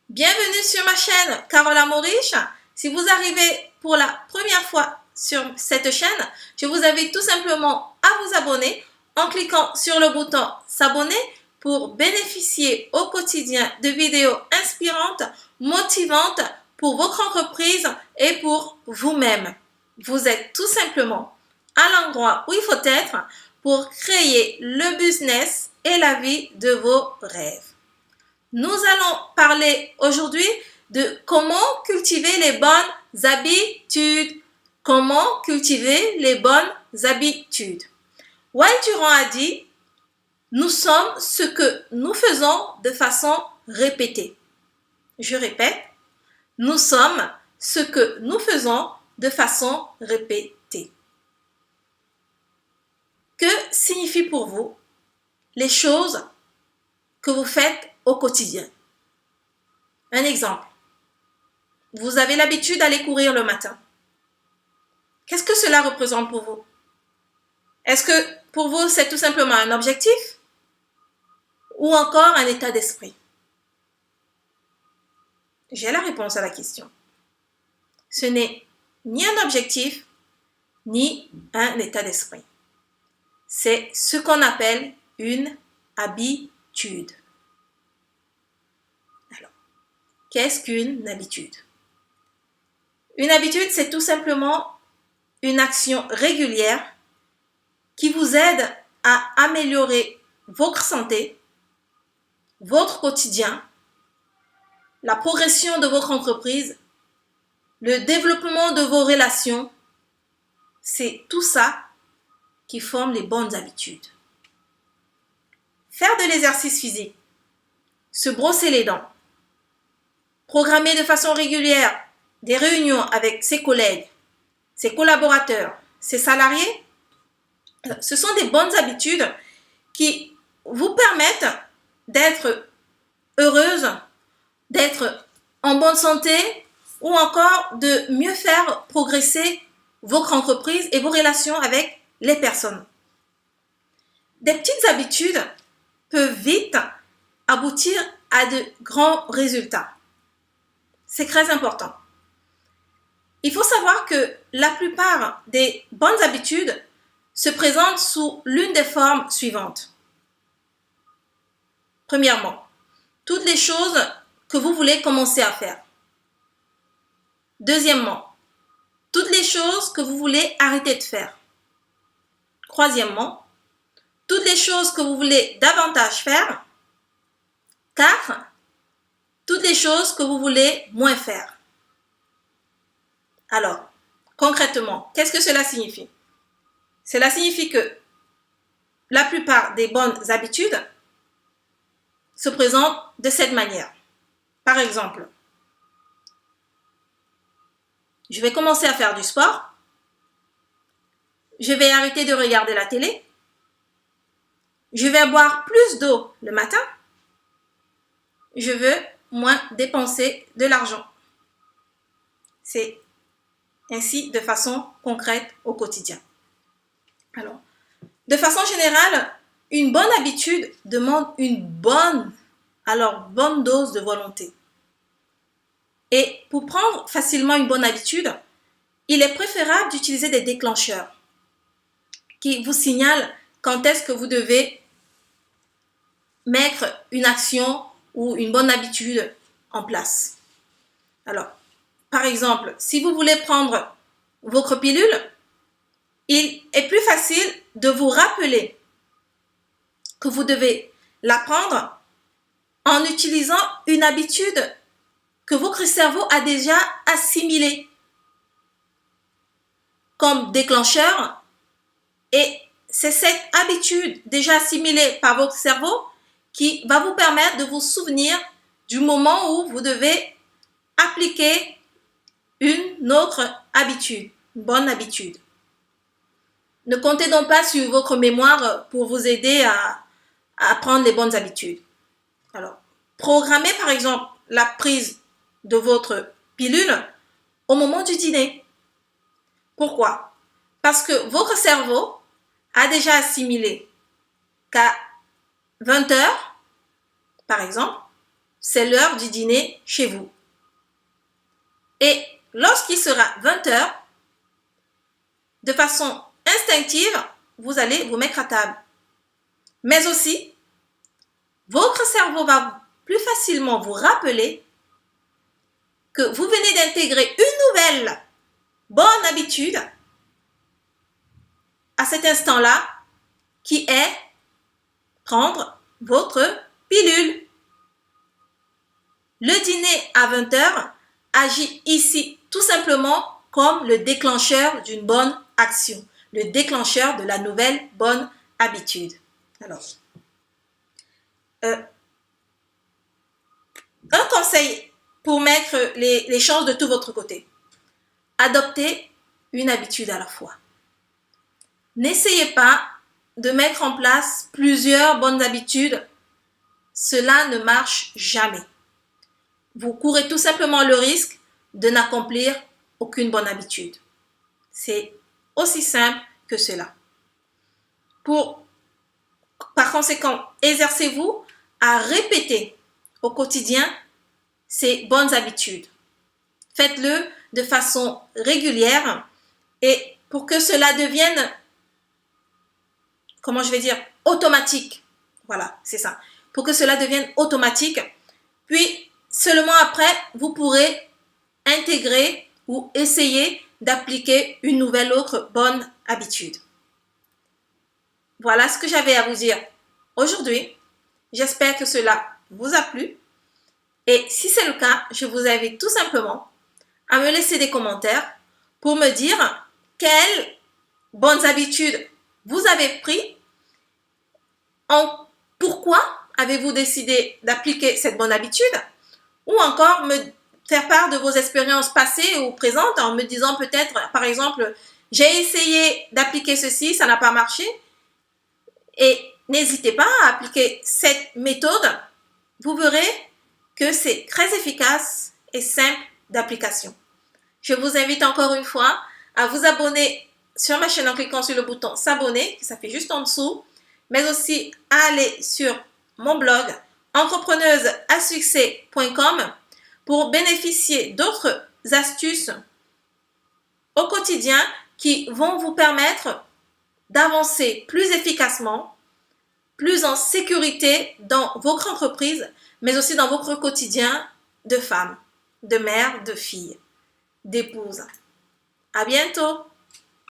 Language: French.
Bienvenue sur ma chaîne Carola Maurice. Si vous arrivez pour la première fois sur cette chaîne, je vous invite tout simplement à vous abonner en cliquant sur le bouton s'abonner pour bénéficier au quotidien de vidéos inspirantes, motivantes pour votre entreprise et pour vous-même. Vous êtes tout simplement à l'endroit où il faut être pour créer le business et la vie de vos rêves. Nous allons parler aujourd'hui de comment cultiver les bonnes habitudes. Comment cultiver les bonnes habitudes. Wild Durand a dit, nous sommes ce que nous faisons de façon répétée. Je répète, nous sommes ce que nous faisons de façon répétée. Que signifient pour vous les choses que vous faites au quotidien? Un exemple. Vous avez l'habitude d'aller courir le matin. Qu'est-ce que cela représente pour vous? Est-ce que pour vous, c'est tout simplement un objectif ou encore un état d'esprit? J'ai la réponse à la question. Ce n'est ni un objectif, ni un état d'esprit. C'est ce qu'on appelle une habitude. Alors, qu'est-ce qu'une habitude? Une habitude, c'est tout simplement une action régulière qui vous aide à améliorer votre santé, votre quotidien, la progression de votre entreprise, le développement de vos relations. C'est tout ça qui forme les bonnes habitudes. Faire de l'exercice physique, se brosser les dents, programmer de façon régulière des réunions avec ses collègues, ses collaborateurs, ses salariés, ce sont des bonnes habitudes qui vous permettent d'être heureuse, d'être en bonne santé ou encore de mieux faire progresser votre entreprise et vos relations avec les personnes. Des petites habitudes peuvent vite aboutir à de grands résultats. C'est très important. Il faut savoir que la plupart des bonnes habitudes se présentent sous l'une des formes suivantes. Premièrement, toutes les choses que vous voulez commencer à faire. Deuxièmement, toutes les choses que vous voulez arrêter de faire. Troisièmement, toutes les choses que vous voulez davantage faire. 4. Toutes les choses que vous voulez moins faire. Alors, concrètement, qu'est-ce que cela signifie? Cela signifie que la plupart des bonnes habitudes se présentent de cette manière. Par exemple, je vais commencer à faire du sport. Je vais arrêter de regarder la télé. Je vais boire plus d'eau le matin. Je veux moins dépenser de l'argent. C'est ainsi de façon concrète au quotidien. Alors, de façon générale, une bonne habitude demande une bonne dose de volonté. Et pour prendre facilement une bonne habitude, il est préférable d'utiliser des déclencheurs qui vous signalent quand est-ce que vous devez mettre une action ou une bonne habitude en place. Alors, par exemple, si vous voulez prendre votre pilule, il est plus facile de vous rappeler que vous devez la prendre en utilisant une habitude que votre cerveau a déjà assimilée comme déclencheur. Et c'est cette habitude déjà assimilée par votre cerveau qui va vous permettre de vous souvenir du moment où vous devez appliquer une autre habitude, une bonne habitude. Ne comptez donc pas sur votre mémoire pour vous aider à prendre les bonnes habitudes. Alors, programmez par exemple la prise de votre pilule au moment du dîner. Pourquoi? Parce que votre cerveau a déjà assimilé qu'à 20 h, par exemple, c'est l'heure du dîner chez vous. Et lorsqu'il sera 20 heures, de façon instinctive, vous allez vous mettre à table. Mais aussi, votre cerveau va plus facilement vous rappeler que vous venez d'intégrer une nouvelle bonne habitude à cet instant-là, qui est prendre votre pilule. Le dîner à 20 heures agit ici tout simplement comme le déclencheur d'une bonne action, le déclencheur de la nouvelle bonne habitude. Alors, un conseil pour mettre les chances de tout votre côté. Adoptez une habitude à la fois. N'essayez pas de mettre en place plusieurs bonnes habitudes. Cela ne marche jamais. Vous courez tout simplement le risque de n'accomplir aucune bonne habitude. C'est aussi simple que cela. Par conséquent, exercez-vous à répéter au quotidien ces bonnes habitudes. Faites-le de façon régulière et pour que cela devienne, automatique. Voilà, c'est ça. Pour que cela devienne automatique, puis seulement après, vous pourrez intégrer ou essayer d'appliquer une nouvelle autre bonne habitude. Voilà ce que j'avais à vous dire aujourd'hui. J'espère que cela vous a plu. Et si c'est le cas, je vous invite tout simplement à me laisser des commentaires pour me dire quelles bonnes habitudes vous avez prises, pourquoi avez-vous décidé d'appliquer cette bonne habitude, ou encore me faire part de vos expériences passées ou présentes en me disant peut-être, par exemple, j'ai essayé d'appliquer ceci, ça n'a pas marché. Et n'hésitez pas à appliquer cette méthode. Vous verrez que c'est très efficace et simple d'application. Je vous invite encore une fois à vous abonner sur ma chaîne en cliquant sur le bouton s'abonner, ça fait juste en dessous, mais aussi à aller sur mon blog entrepreneuseasuccès.com pour bénéficier d'autres astuces au quotidien qui vont vous permettre d'avancer plus efficacement, plus en sécurité dans votre entreprise, mais aussi dans votre quotidien de femme, de mère, de fille, d'épouse. À bientôt!